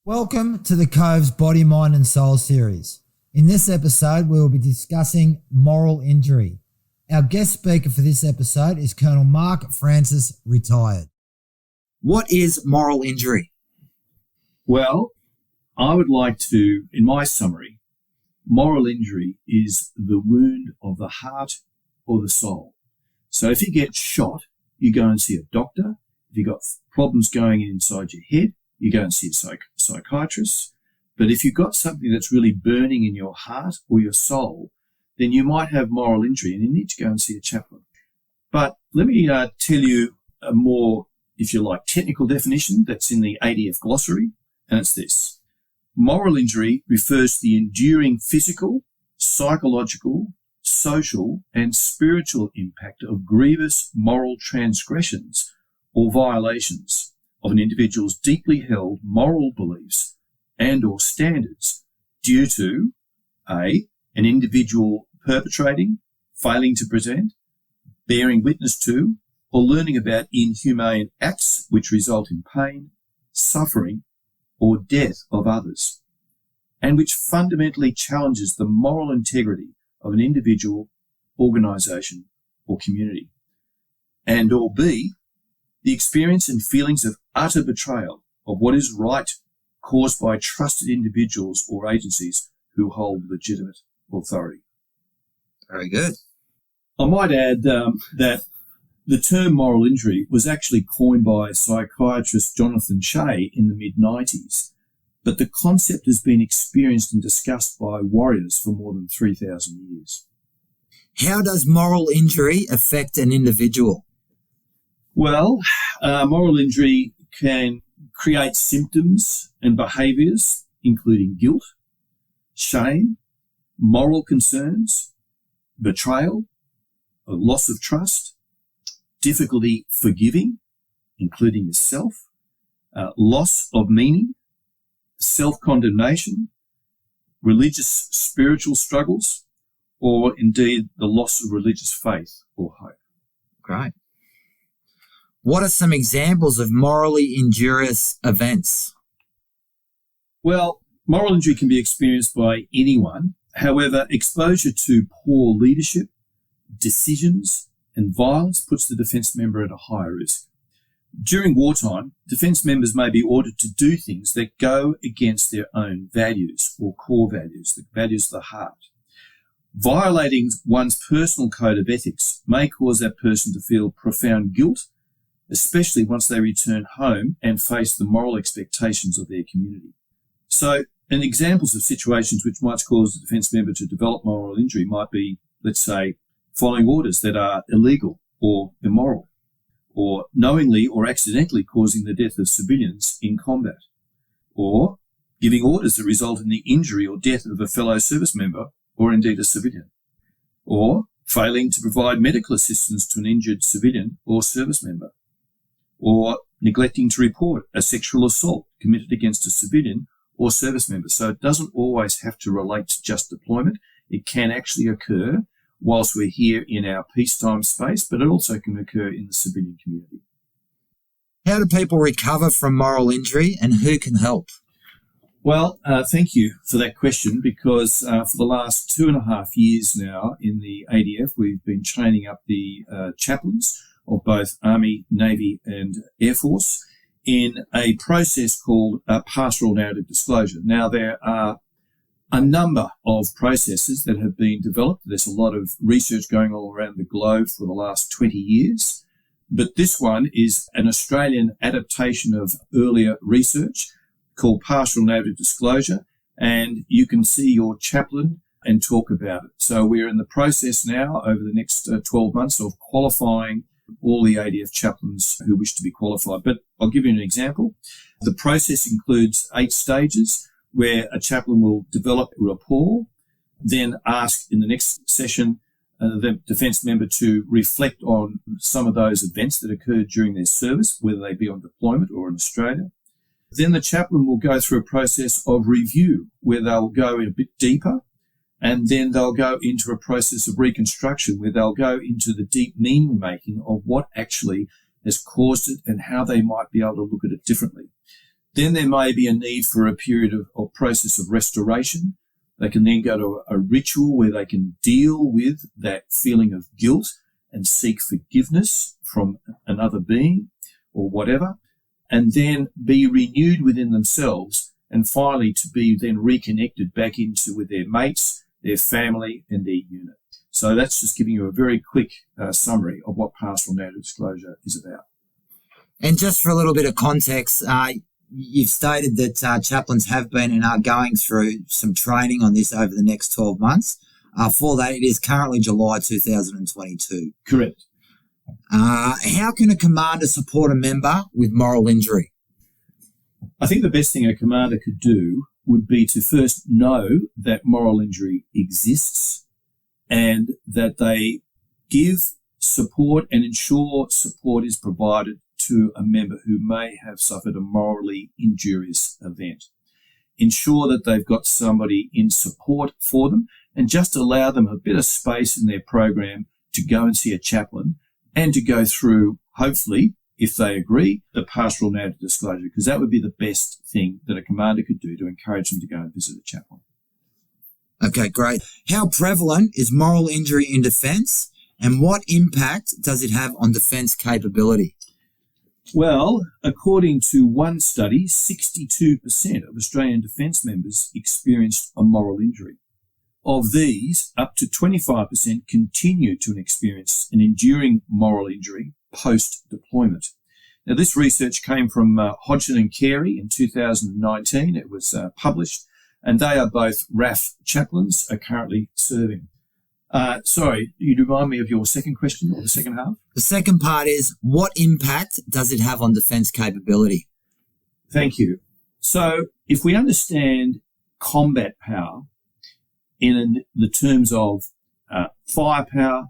Welcome to the Cove's Body, Mind and Soul series. In this episode, we will be discussing moral injury. Our guest speaker for this episode is Colonel Mark Francis, retired. What is moral injury? Well, I would like to, in my summary, moral injury is the wound of the heart or the soul. So if you get shot, you go and see a doctor. If you've got problems going inside your head, you go and see a psychiatrist. But if you've got something that's really burning in your heart or your soul, then you might have moral injury and you need to go and see a chaplain. But let me tell you a more, if you like, technical definition that's in the ADF glossary, and it's this. Moral injury refers to the enduring physical, psychological, social and spiritual impact of grievous moral transgressions or violations of an individual's deeply held moral beliefs and or standards due to an individual perpetrating, failing to present, bearing witness to, or learning about inhumane acts which result in pain, suffering, or death of others, and which fundamentally challenges the moral integrity of an individual, organisation, or community. And or B, the experience and feelings of utter betrayal of what is right caused by trusted individuals or agencies who hold legitimate authority. Very good. I might add that the term moral injury was actually coined by psychiatrist Jonathan Shea in the mid-90s, but the concept has been experienced and discussed by warriors for more than 3,000 years. How does moral injury affect an individual? Well, moral injury can create symptoms and behaviours, including guilt, shame, moral concerns, betrayal, a loss of trust, difficulty forgiving, including yourself, loss of meaning, self-condemnation, religious spiritual struggles, or indeed the loss of religious faith or hope. Great. What are some examples of morally injurious events? Well, moral injury can be experienced by anyone. However, exposure to poor leadership, decisions, and violence puts the defence member at a higher risk. During wartime, defence members may be ordered to do things that go against their own values or core values, the values of the heart. Violating one's personal code of ethics may cause that person to feel profound guilt, especially once they return home and face the moral expectations of their community. So, and examples of situations which might cause a defence member to develop moral injury might be, let's say, following orders that are illegal or immoral, or knowingly or accidentally causing the death of civilians in combat, or giving orders that result in the injury or death of a fellow service member or indeed a civilian, or failing to provide medical assistance to an injured civilian or service member, or neglecting to report a sexual assault committed against a civilian or service member. So it doesn't always have to relate to just deployment. It can actually occur whilst we're here in our peacetime space, but it also can occur in the civilian community. How do people recover from moral injury and who can help? Well, thank you for that question, because for the last 2.5 years now in the ADF, we've been training up the chaplains of both Army, Navy and Air Force in a process called pastoral narrative disclosure. Now, there are a number of processes that have been developed. There's a lot of research going all around the globe for the last 20 years, but this one is an Australian adaptation of earlier research called pastoral narrative disclosure, and you can see your chaplain and talk about it. So we're in the process now over the next 12 months of qualifying all the ADF chaplains who wish to be qualified. But I'll give you an example. The process includes 8 stages where a chaplain will develop rapport, then ask in the next session the defence member to reflect on some of those events that occurred during their service, whether they be on deployment or in Australia. Then the chaplain will go through a process of review where they'll go in a bit deeper, and then they'll go into a process of reconstruction where they'll go into the deep meaning making of what actually has caused it and how they might be able to look at it differently. Then there may be a need for a period of process of restoration. They can then go to a ritual where they can deal with that feeling of guilt and seek forgiveness from another being or whatever, and then be renewed within themselves, and finally to be then reconnected back into with their mates, their family, and their unit. So that's just giving you a very quick summary of what pastoral narrative disclosure is about. And just for a little bit of context, you've stated that chaplains have been and are going through some training on this over the next 12 months. For that, it is currently July 2022. Correct. How can a commander support a member with moral injury? I think the best thing a commander could do would be to first know that moral injury exists and that they give support and ensure support is provided to a member who may have suffered a morally injurious event. Ensure that they've got somebody in support for them, and just allow them a bit of space in their program to go and see a chaplain and to go through, hopefully, if they agree, the pastoral narrative disclosure, because that would be the best thing that a commander could do to encourage them to go and visit a chaplain. Okay, great. How prevalent is moral injury in defence, and what impact does it have on defence capability? Well, according to one study, 62% of Australian defence members experienced a moral injury. Of these, up to 25% continue to experience an enduring moral injury post-deployment. Now, this research came from Hodgson and Carey in 2019. It was published, and they are both RAF chaplains, are currently serving. Sorry, you'd remind me of your second question, or the second half? The second part is, what impact does it have on defence capability? Thank you. So if we understand combat power in the terms of firepower,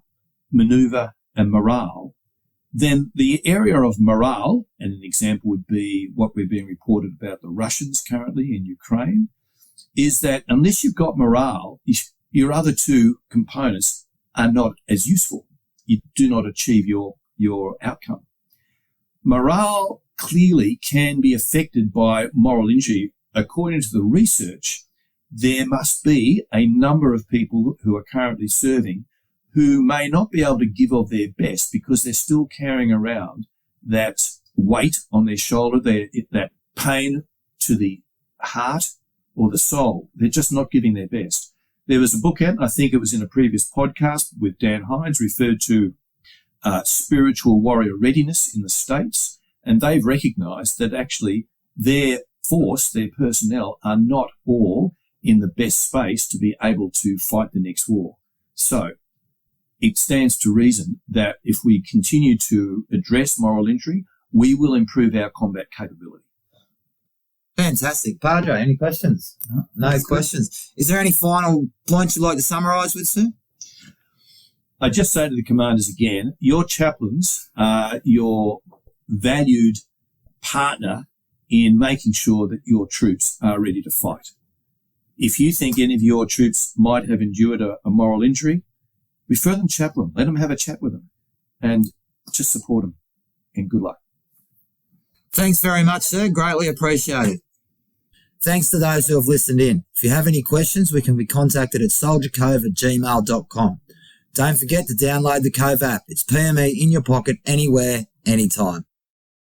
manoeuvre, and morale, then the area of morale, and an example would be what we've been reported about the Russians currently in Ukraine, is that unless you've got morale, your other two components are not as useful. You do not achieve your outcome. Morale clearly can be affected by moral injury. According to the research, there must be a number of people who are currently serving who may not be able to give of their best because they're still carrying around that weight on their shoulder, that pain to the heart or the soul. They're just not giving their best. There was a book out, I think it was in a previous podcast with Dan Hines, referred to spiritual warrior readiness in the States, and they've recognised that actually their force, their personnel, are not all in the best space to be able to fight the next war. So it stands to reason that if we continue to address moral injury, we will improve our combat capability. Fantastic. Padre, any questions? No questions. Is there any final points you'd like to summarise with, sir? I just say to the commanders again, your chaplains are your valued partner in making sure that your troops are ready to fight. If you think any of your troops might have endured a moral injury, refer them to chaplain. Let them have a chat with them and just support them. And good luck. Thanks very much, sir. Greatly appreciated. Thanks to those who have listened in. If you have any questions, we can be contacted at soldiercove@gmail.com. Don't forget to download the Cove app. It's PME in your pocket, anywhere, anytime.